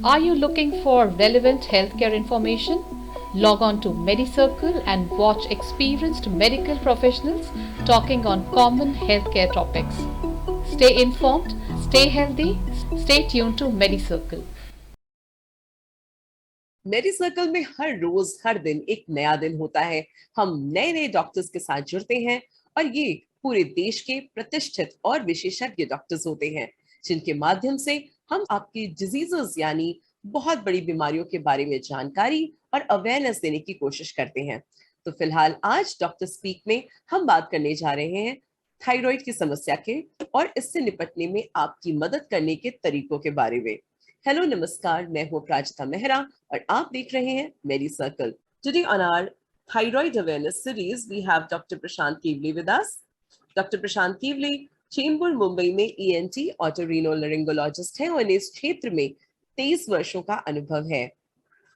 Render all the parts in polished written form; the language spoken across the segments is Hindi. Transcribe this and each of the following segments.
Are you looking for relevant healthcare information? Log on to MediCircle and watch experienced medical professionals talking on common healthcare topics. Stay informed, stay healthy, stay tuned to MediCircle. MediCircle में हर रोज हर दिन एक नया दिन होता है। हम नए नए डॉक्टर्स के साथ जुड़ते हैं और ये पूरे देश के प्रतिष्ठित और विशेषज्ञ डॉक्टर्स होते हैं, जिनके माध्यम से हम आपकी डिजीजेस यानी बहुत बड़ी बीमारियों के बारे में जानकारी और अवेयरनेस देने की कोशिश करते हैं। तो फिलहाल आज डॉक्टर स्पीक में हम बात करने जा रहे हैं थायराइड की समस्या के और इससे निपटने में आपकी मदद करने के तरीकों के बारे में। हेलो नमस्कार, मैं हूं प्राचिता मेहरा और आप देख रहे हैं Medi Circle. Today on our thyroid awareness series we have Dr. Prashant Kivle with us. Dr. Prashant Kivle Chembur Mumbai में ENT ऑटोरिनोलैरिंगोलॉजिस्ट हैं और इस क्षेत्र में 23 वर्षों का अनुभव है।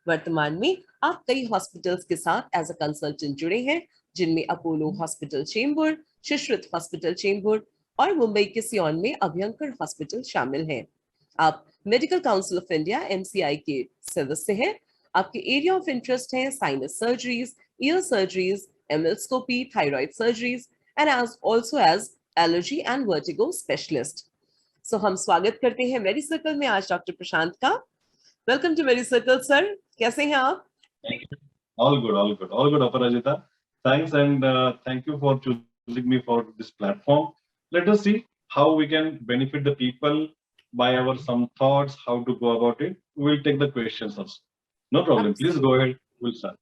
वर्तमान में आप कई हॉस्पिटल्स के साथ एज अ कंसल्टेंट जुड़े हैं, जिनमें Apollo hospital Chembur, Sushrut hospital Chembur और मुंबई के सियोन में अभयंकर हॉस्पिटल शामिल हैं। आप Medical Council of India MCI के सदस्य हैं। आपके एरिया ऑफ इंटरेस्ट है साइनस सर्जरीज, ईयर सर्जरीज, एमएलस्कोपी, thyroid surgeries and also as allergy and vertigo specialist. So हम स्वागत करते हैं मेडी सर्कल में आज डॉक्टर प्रशांत का। Welcome to MediCircle sir, कैसे हैं आप? All good, all good, all good, Aparajita. Thanks and thank you for choosing me for this platform. Let us see how we can benefit the people by our some thoughts, how to go about it. We will take the questions also. No problem. Please go ahead. We'll start.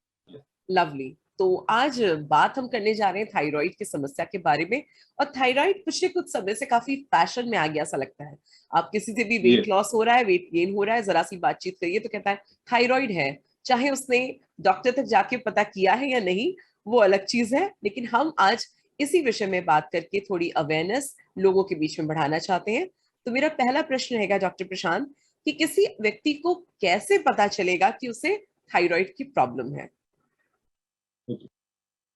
Lovely. तो आज बात हम करने जा रहे हैं थायराइड की समस्या के बारे में। और थायराइड पिछले कुछ समय से काफी फैशन में आ गया ऐसा लगता है। आप किसी से भी वेट लॉस हो रहा है, वेट गेन हो रहा है, जरा सी बातचीत करिए तो कहता है थायराइड है। चाहे उसने डॉक्टर तक जाके पता किया है या नहीं, वो अलग चीज है। लेकिन हम आज इसी विषय में बात करके थोड़ी अवेयरनेस लोगों के बीच में बढ़ाना चाहते हैं। तो मेरा पहला प्रश्न रहेगा डॉक्टर प्रशांत कि किसी व्यक्ति को कैसे पता चलेगा कि उसे थायराइड की प्रॉब्लम है?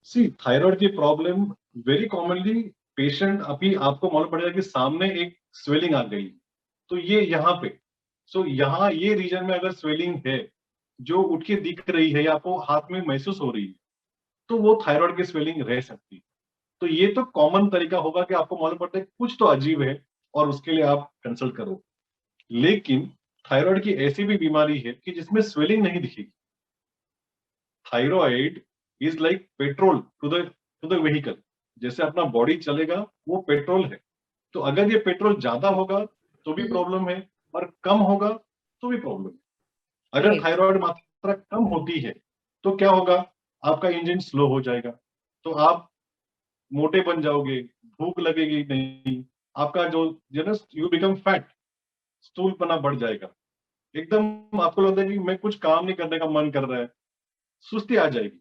सी थायराइड की प्रॉब्लम वेरी कॉमनली पेशेंट अभी आपको मालूम पड़ेगा कि सामने एक स्वेलिंग आ गई, तो ये यहाँ पे यहाँ ये रीजन में अगर स्वेलिंग है जो उठ के दिख रही है या आपको हाथ में महसूस हो रही है, तो वो थायराइड की स्वेलिंग रह सकती है। तो ये तो कॉमन तरीका होगा कि आपको मालूम पड़ता है कुछ तो अजीब है और उसके लिए आप कंसल्ट करो। लेकिन थायराइड की ऐसी भी बीमारी है कि जिसमें स्वेलिंग नहीं दिखेगी। Thyroid is like petrol to the vehicle. जैसे अपना बॉडी चलेगा वो पेट्रोल है, तो अगर ये पेट्रोल ज्यादा होगा तो भी प्रॉब्लम है और कम होगा तो भी प्रॉब्लम है। अगर थायराइड मात्रा कम होती है तो क्या होगा, आपका इंजन स्लो हो जाएगा, तो आप मोटे बन जाओगे, भूख लगेगी नहीं, आपका जो यू बिकम फैट, स्थूलपना बढ़ जाएगा, एकदम आपको लगता है कि मैं कुछ काम नहीं करने का मन कर रहा है, सुस्ती आ जाएगी।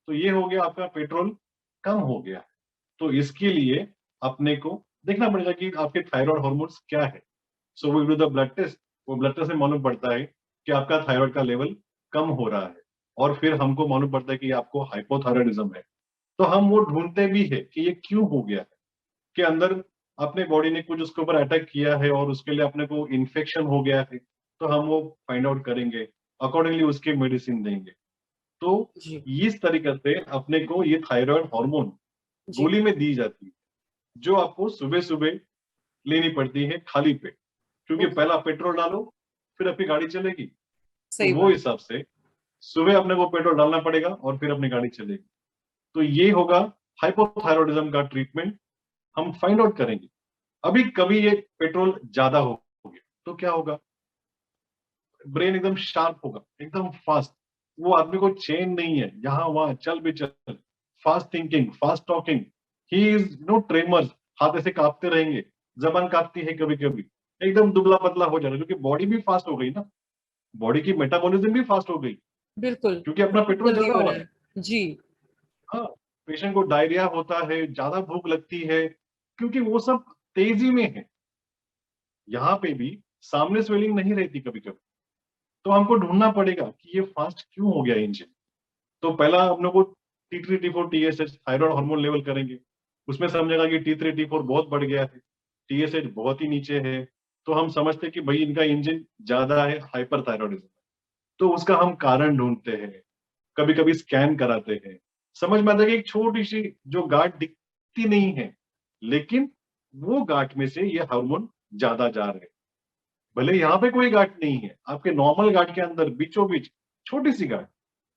तो ये हो गया आपका पेट्रोल कम हो गया। तो इसके लिए अपने को देखना पड़ेगा कि आपके थायराइड हार्मोन्स क्या है। So we do the blood test. वो ब्लड टेस्ट से मालूम पड़ता है कि आपका थायराइड का लेवल कम हो रहा है, और फिर हमको मालूम पड़ता है कि आपको हाइपोथायराइडिज्म है। तो हम वो ढूंढते भी है कि ये क्यों हो गया है, कि अंदर अपने बॉडी ने कुछ उसके ऊपर अटैक किया है और उसके लिए अपने को इन्फेक्शन हो गया है, तो हम वो फाइंड आउट करेंगे, अकॉर्डिंगली उसके मेडिसिन देंगे। तो इस तरीके से अपने को ये थायराइड हार्मोन गोली में दी जाती है, जो आपको सुबह सुबह लेनी पड़ती है खाली पेट, क्योंकि पहला पेट्रोल डालो फिर अपनी गाड़ी चलेगी। तो वो हिसाब से सुबह अपने को पेट्रोल डालना पड़ेगा और फिर अपनी गाड़ी चलेगी। तो ये होगा हाइपोथायराइडिज्म का ट्रीटमेंट, हम फाइंड आउट करेंगे। अभी कभी ये पेट्रोल ज्यादा हो गया तो क्या होगा, ब्रेन एकदम शार्प होगा, एकदम फास्ट, वो आदमी को चैन नहीं है, यहाँ वहां चल भी चल, fast thinking, fast talking, he is no tremors, हाथ ऐसे कांपते रहेंगे, जबान कांपती है कभी कभी, एकदम दुबला पतला हो जाएगा, क्योंकि बॉडी भी फास्ट हो गई ना, बॉडी की मेटाबॉलिज्म भी फास्ट हो गई, बिल्कुल, क्योंकि अपना पेट्रोल ज्यादा हो रहा है। जी हाँ, पेशेंट को डायरिया होता है, ज्यादा भूख लगती है, क्योंकि वो सब तेजी में है। यहाँ पे भी सामने स्वेलिंग नहीं रहती कभी कभी, तो हमको ढूंढना पड़ेगा कि ये फास्ट क्यों हो गया इंजन। तो पहला हम लोग को T3 T4 TSH thyroid hormone level करेंगे, उसमें समझेगा कि T3 T4 बहुत बढ़ गया है, TSH बहुत ही नीचे है, तो हम समझते हैं कि भाई इनका इंजन ज्यादा है, हाइपरथायरॉयडिज्म, तो उसका हम कारण ढूंढते हैं, कभी कभी स्कैन कराते हैं, समझ में आता है कि एक छोटी सी जो गांठ दिखती नहीं है, लेकिन वो गांठ में से ये हार्मोन ज्यादा जा रहे हैं। भले यहाँ पे कोई गांठ नहीं है, आपके नॉर्मल गांठ के अंदर बीचों बीच छोटी सी गांठ,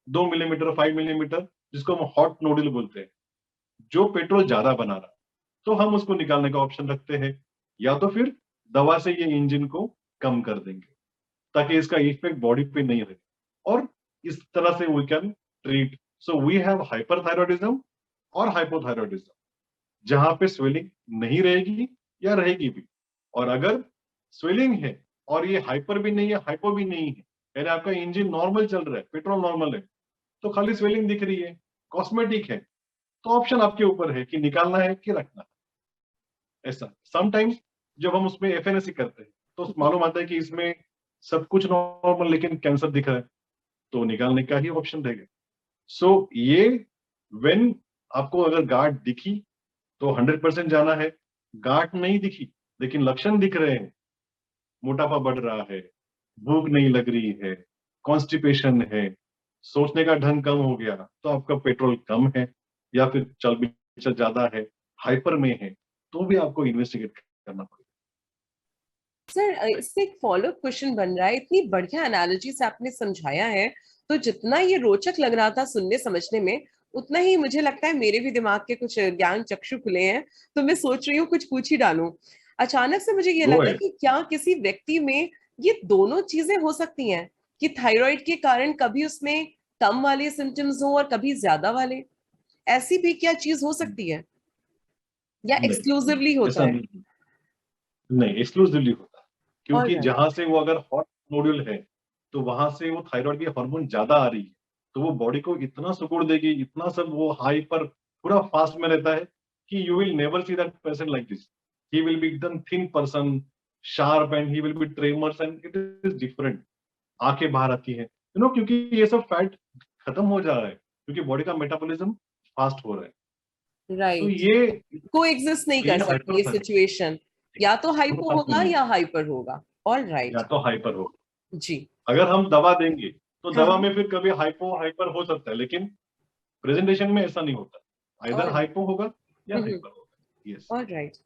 2 मिलीमीटर 5 मिलीमीटर, जिसको हम हॉट नोडल बोलते हैं, जो पेट्रोल ज्यादा बना रहा है, तो हम उसको निकालने का ऑप्शन रखते हैं, या तो फिर दवा से ये इंजन को कम कर देंगे ताकि इसका इफेक्ट बॉडी पे नहीं रहे, और इस तरह से we can treat. So we have hyperthyroidism और हाइपोथायरॉयडिज्म, जहां पे स्वेलिंग नहीं रहेगी या रहेगी भी, और अगर स्वेलिंग है और ये हाइपर भी नहीं है हाइपो भी नहीं है, यानी आपका इंजन नॉर्मल चल रहा है, पेट्रोल नॉर्मल है, तो खाली स्वेलिंग दिख रही है, कॉस्मेटिक है, तो ऑप्शन आपके ऊपर है कि निकालना है कि रखना है। ऐसा समटाइम्स जब हम उसमें एफएनएससी करते हैं तो मालूम आता है कि इसमें सब कुछ नॉर्मल लेकिन कैंसर दिख रहा है, तो निकालने का ही ऑप्शन रहेगा। सो ये व्हेन आपको अगर गांठ दिखी तो 100% जाना है, गांठ नहीं दिखी लेकिन लक्षण दिख रहे हैं, मोटापा बढ़ रहा है, भूख नहीं लग रही है, कॉन्स्टिपेशन है, सोचने का ढंग कम हो गया, तो आपका पेट्रोल कम है या फिर चल ज्यादा है, हाइपर में है, तो भी आपको इन्वेस्टिगेट करना पड़ेगा। सर इससे एक फॉलो अप क्वेश्चन बन रहा है, इतनी बढ़िया एनालॉजी से आपने समझाया है, तो जितना ये रोचक लग रहा था सुनने समझने में, उतना ही मुझे लगता है मेरे भी दिमाग के कुछ ज्ञान चक्षु खुले हैं, तो मैं सोच रही हूँ कुछ पूछ ही डालूं। अचानक से मुझे ये वो लगा है। कि क्या किसी व्यक्ति में ये दोनों चीजें हो सकती हैं, कि थायराइड के कारण कभी उसमें कम वाले सिम्टम्स हो और कभी ज्यादा वाले, ऐसी भी क्या चीज हो सकती है, या नहीं, एक्सक्लूसिवली होता ऐसा है? नहीं एक्सक्लूसिवली होता है, क्योंकि ऑलराइट। जहां से वो अगर हॉट नोड्यूल है तो वहां से वो थायराइड की हार्मोन ज्यादा आ रही है, तो वो बॉडी को इतना सुकून देगी, इतना सब वो हाई पर पूरा फास्ट में रहता है कि you will never see that person like this. He will be एकदम thin person, sharp, and he will be tremors, and it is different. आंखें बाहर आती है, क्योंकि ये सब फैट खत्म हो जा रहा है, क्योंकि बॉडी का मेटाबॉलिज्म फास्ट हो रहा है। तो राइट। ये को एग्जिस्ट नहीं कर सकती ये हाइपर, सिचुएशन, या तो हाइपो होगा या हाइपर होगा। ऑल या राइट। तो हाइपर हो। जी। अगर हम दवा देंगे तो हाँ दवा हाँ। में फिर कभी हाइपो हाइपर हो सकता है, लेकिन प्रेजेंटेशन में ऐसा नहीं होता, आइदर ऑल हाइपो होगा या हाइपर होगा। यस। All right.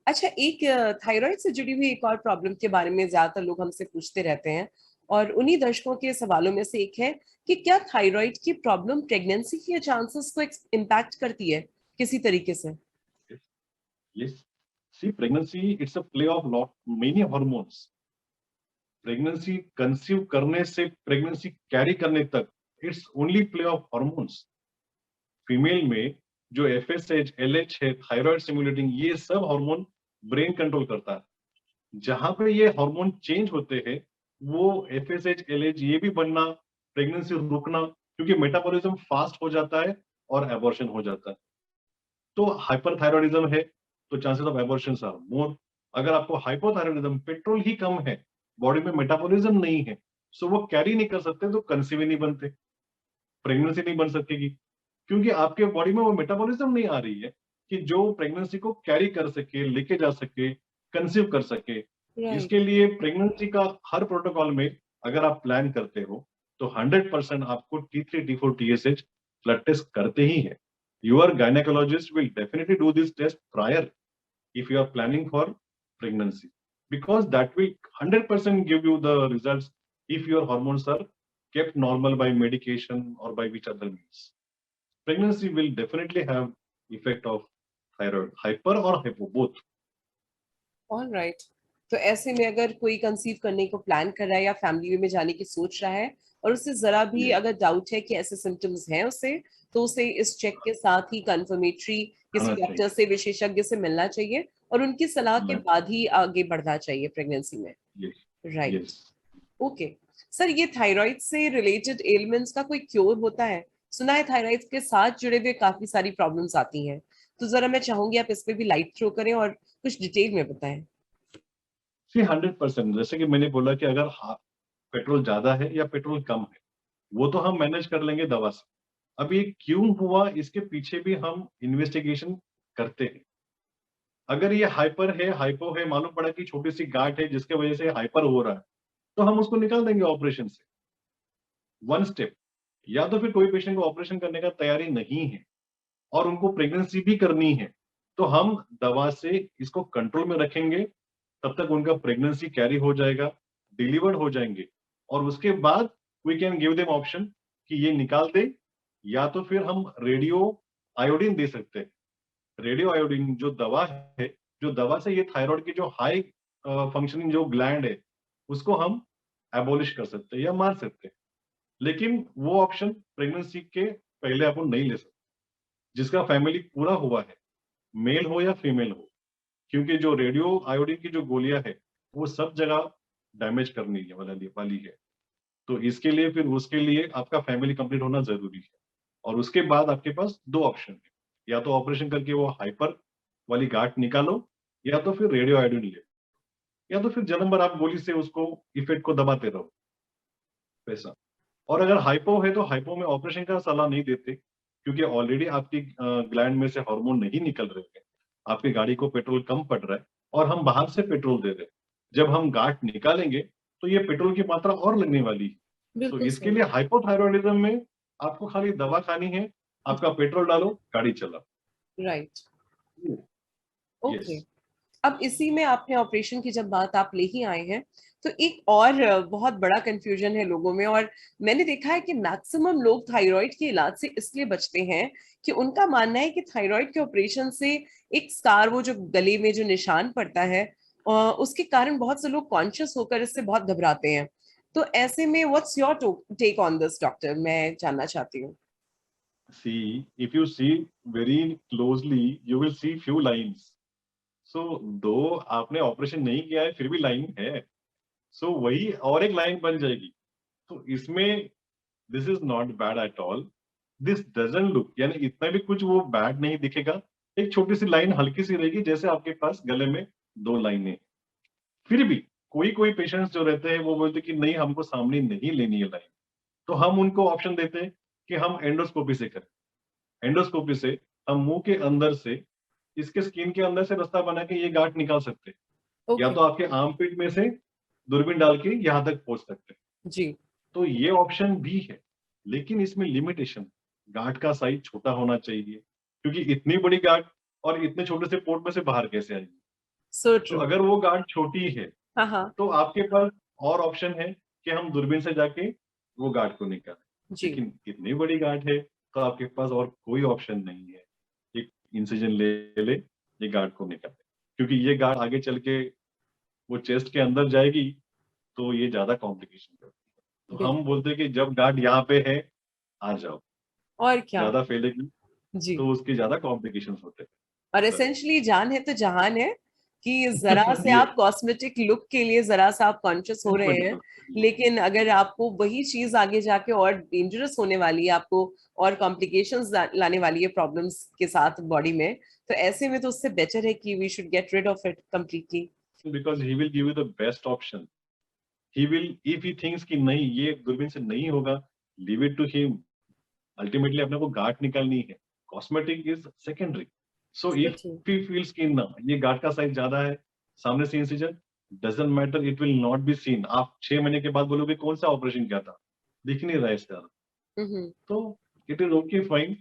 अच्छा, एक थायराइड से जुड़ी हुई एक और प्रॉब्लम के बारे में ज्यादातर लोग हमसे पूछते रहते हैं, और उन्हीं दर्शकों के सवालों में से एक है कि क्या थायराइड की प्रॉब्लम प्रेगनेंसी के चांसेस को इम्पैक्ट करती है किसी तरीके से? Yes, see pregnancy it's a play of lot many hormones. Pregnancy conceive करने से प्रेगनेंसी कैरी करने तक it's only play of hormones. Female में जो एफएसएच, एलएच है, थायराइड स्टिमुलेटिंग, ये सब हार्मोन ब्रेन कंट्रोल करता है। जहां पे ये हार्मोन चेंज होते हैं, वो एफएसएच, एलएच ये भी बनना, प्रेगनेंसी रुकना, क्योंकि मेटाबॉलिज्म फास्ट हो जाता है और एबॉर्शन हो जाता है। तो हाइपरथायरॉयडिज्म है तो chances of abortion are more. अगर आपको हाइपोथायरॉयडिज्म, पेट्रोल ही कम है, बॉडी में मेटाबॉलिज्म नहीं है, सो वो कैरी नहीं कर सकते, तो कंसीव ही नहीं बनते, प्रेगनेंसी नहीं बन सकेगी, क्योंकि आपके बॉडी में वो मेटाबॉलिज्म नहीं आ रही है कि जो प्रेगनेंसी को कैरी कर सके, लेके जा सके, कंसीव कर सके। राइट। इसके लिए प्रेगनेंसी का हर प्रोटोकॉल में अगर आप प्लान करते हो तो 100% आपको T3 T4 TSH blood test करते ही है। Your gynaecologist will definitely do this test prior if you are planning for pregnancy, because that will 100% give you the results if your hormones are kept normal by medication or by which other means. Pregnancy will definitely have effect of thyroid, hyper or hypo, both. All right. तो ऐसे में अगर कोई कंसीव करने को प्लान कर रहा है या फैमिली में जाने की सोच रहा है, और उससे जरा भी Yes. अगर डाउट है कि ऐसे सिम्टम्स हैं उसे, तो उसे इस चेक के साथ ही कंफर्मेटरी किसी आना डॉक्टर चाहिए। से, विशेषज्ञ से मिलना चाहिए, और उनकी सलाह के आना बाद ही आगे बढ़ना चाहिए प्रेगनेंसी में। चाहिए। राइट। Yes. ओके। सर, ये थायराइड से रिलेटेड एलिमेंट्स का कोई क्योर होता है? सुना है थायराइड के साथ जुड़े हुए काफी सारी प्रॉब्लम्स आती हैं, तो जरा मैं चाहूंगी आप इस पे भी लाइट थ्रो करें और कुछ डिटेल में बताएं। See 100%, जैसे कि मैंने बोला कि अगर पेट्रोल ज्यादा है या पेट्रोल कम है, वो तो हम मैनेज कर लेंगे दवा से। अब ये क्यों हुआ, इसके पीछे भी हम इन्वेस्टिगेशन करते हैं। अगर ये हाइपर है, हाइपो है, मालूम पड़ा कि छोटी सी गांठ है जिसके वजह से हाइपर हो रहा है, तो हम उसको निकाल देंगे ऑपरेशन से, वन स्टेप। या तो फिर कोई पेशेंट को ऑपरेशन करने का तैयारी नहीं है और उनको प्रेगनेंसी भी करनी है, तो हम दवा से इसको कंट्रोल में रखेंगे, तब तक उनका प्रेगनेंसी कैरी हो जाएगा, डिलीवर्ड हो जाएंगे, और उसके बाद we can give them option कि ये निकाल दे, या तो फिर हम रेडियो आयोडीन दे सकते हैं। रेडियो आयोडीन जो दवा है, जो दवा से ये थायराइड की जो हाई फंक्शनिंग जो ग्लैंड है, उसको हम एबॉलिश कर सकते हैं या मार सकते हैं। लेकिन वो ऑप्शन प्रेगनेंसी के पहले अपन नहीं ले सकते, जिसका फैमिली पूरा हुआ है, मेल हो या फीमेल हो, क्योंकि जो रेडियो आयोडीन की जो गोलियां है, वो सब जगह डैमेज करने वाली है। तो इसके लिए फिर उसके लिए आपका फैमिली कंप्लीट होना जरूरी है, और उसके बाद आपके पास दो ऑप्शन है, या तो ऑपरेशन करके वो हाइपर वाली गांठ निकालो, या तो फिर रेडियो आयोडीन ले, या तो फिर जन्म भर आप गोली से उसको इफेक्ट को दबाते रहो, वैसा। और अगर हाइपो है तो हाइपो में ऑपरेशन का सलाह नहीं देते, क्योंकि ऑलरेडी आपकी ग्लैंड में से हार्मोन नहीं निकल रहे हैं, आपकी गाड़ी को पेट्रोल कम पड़ रहा है, और हम बाहर से पेट्रोल दे रहे हैं। जब हम गांठ निकालेंगे तो ये पेट्रोल की मात्रा और लगने वाली है। तो बिल्कुल इसके सही। लिए हाइपोथायरॉयडिज्म में आपको खाली दवा खानी है, आपका पेट्रोल डालो, गाड़ी चलाओ। राइट। यस। ओके। अब इसी में आपने ऑपरेशन की जब बात आप ले ही आए हैं, तो एक और बहुत बड़ा कंफ्यूजन है लोगों में, और मैंने देखा है कि मैक्सिमम लोग थायराइड के इलाज से इसलिए बचते हैं कि उनका मानना है कि थायराइड के ऑपरेशन से एक स्कार, वो जो गले में जो निशान पड़ता है, उसके कारण बहुत से लोग कॉन्शियस होकर इससे बहुत घबराते हैं। तो ऐसे में what's your take on this doctor, मैं जानना चाहती हूँ। See, if you see very closely, you will see few lines. So, दो आपने ऑपरेशन नहीं किया है, फिर भी लाइन है। So, वही और एक लाइन बन जाएगी। तो इसमें this is not bad at all, this doesn't look, यानी इतना भी कुछ वो बैड नहीं दिखेगा। एक छोटी सी लाइन हल्की सी रहेगी, जैसे आपके पास गले में दो लाइनें। फिर भी कोई कोई पेशेंट्स जो रहते हैं वो बोलते कि नहीं, हमको सामने नहीं लेनी है लाइन, तो हम उनको ऑप्शन देते हैं कि हम एंडोस्कोपी से करें। एंडोस्कोपी से हम मुंह के अंदर से, इसके स्किन के अंदर से रास्ता बना के ये गांठ निकाल सकते हैं, या ओके। तो आपके आर्म पिट में से दूरबीन डाल के यहाँ तक पहुंच सकते हैं। जी। तो ये ऑप्शन भी है, लेकिन इसमें लिमिटेशन, गांठ का साइज छोटा होना चाहिए, क्योंकि इतनी बड़ी गांठ और इतने छोटे से पोर्ट में से बाहर कैसे आएगी। सो तो ट्रू। अगर वो गांठ छोटी है, हाँ हाँ। तो आपके पास और ऑप्शन है कि हम दूरबीन से जाके वो गांठ को निकालें। जी। लेकिन इतनी बड़ी गांठ है तो आपके पास और कोई ऑप्शन नहीं है, एक इंसिजन ले ले, ये गांठ को निकाले, क्योंकि ये गांठ आगे चल के वो चेस्ट के अंदर जाएगी, तो ये ज्यादा कॉम्प्लिकेशन करती है। तो हम बिल्कुल। बोलते हैं कि जब गांठ यहाँ पे है, आ जाओ, और क्या। ज्यादा फैलेगी जी। तो उसके ज्यादा कॉम्प्लिकेशन होते और हैं। एसेंशियली जान है तो जहान है, कि जरा से ये आप कॉस्मेटिक लुक के लिए जरा सा आप कॉन्शियस हो रहे हैं, लेकिन अगर आपको वही चीज आगे जाके और डेंजरस होने वाली है, आपको और कॉम्प्लिकेशंस लाने वाली है प्रॉब्लम्स के साथ बॉडी में, तो ऐसे में तो उससे बेटर है कि we should get rid of it completely. Because he will give you the best option. He will, if he thinks कि नहीं ये दूरबीन से नहीं होगा, leave it to him. Ultimately अपने को गांठ निकालनी है, cosmetic is secondary. So if सोचिए। ही फील्स कि ना ये गांठ का साइज ज्यादा है, सामने से incision, doesn't matter, it will not be seen. आप 6 महीने के बाद बोलोगे कौन सा ऑपरेशन किया था, दिख नहीं रहा है इसका, हम्म। तो it is okay, fine,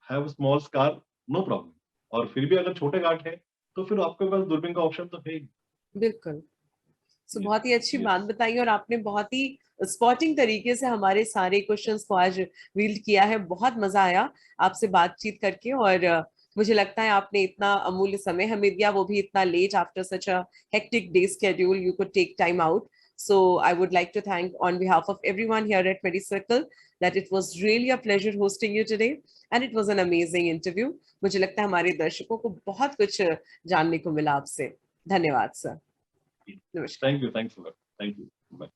have small scar, no problem. और फिर भी अगर छोटे गांठ है तो फिर आपके पास दूरबीन का ऑप्शन तो है ही। बिल्कुल। So yes. बहुत ही अच्छी बात यस। बताई, और आपने बहुत ही स्पॉटिंग तरीके से हमारे सारे क्वेश्चंस को आज वील्ड किया है। बहुत मजा आया आपसे बातचीत करके, और मुझे लगता है आपने इतना अमूल्य समय हमें दिया, वो भी इतना late after such a hectic day schedule, you could take time out. So I would like to thank on behalf of everyone here at MediCircle that it was really a pleasure hosting you today, and it was an amazing interview. मुझे लगता है हमारे दर्शकों को बहुत कुछ जानने को मिला आपसे। धन्यवाद सर। नमस्कार। Thank you, thanks a lot, thank you, bye.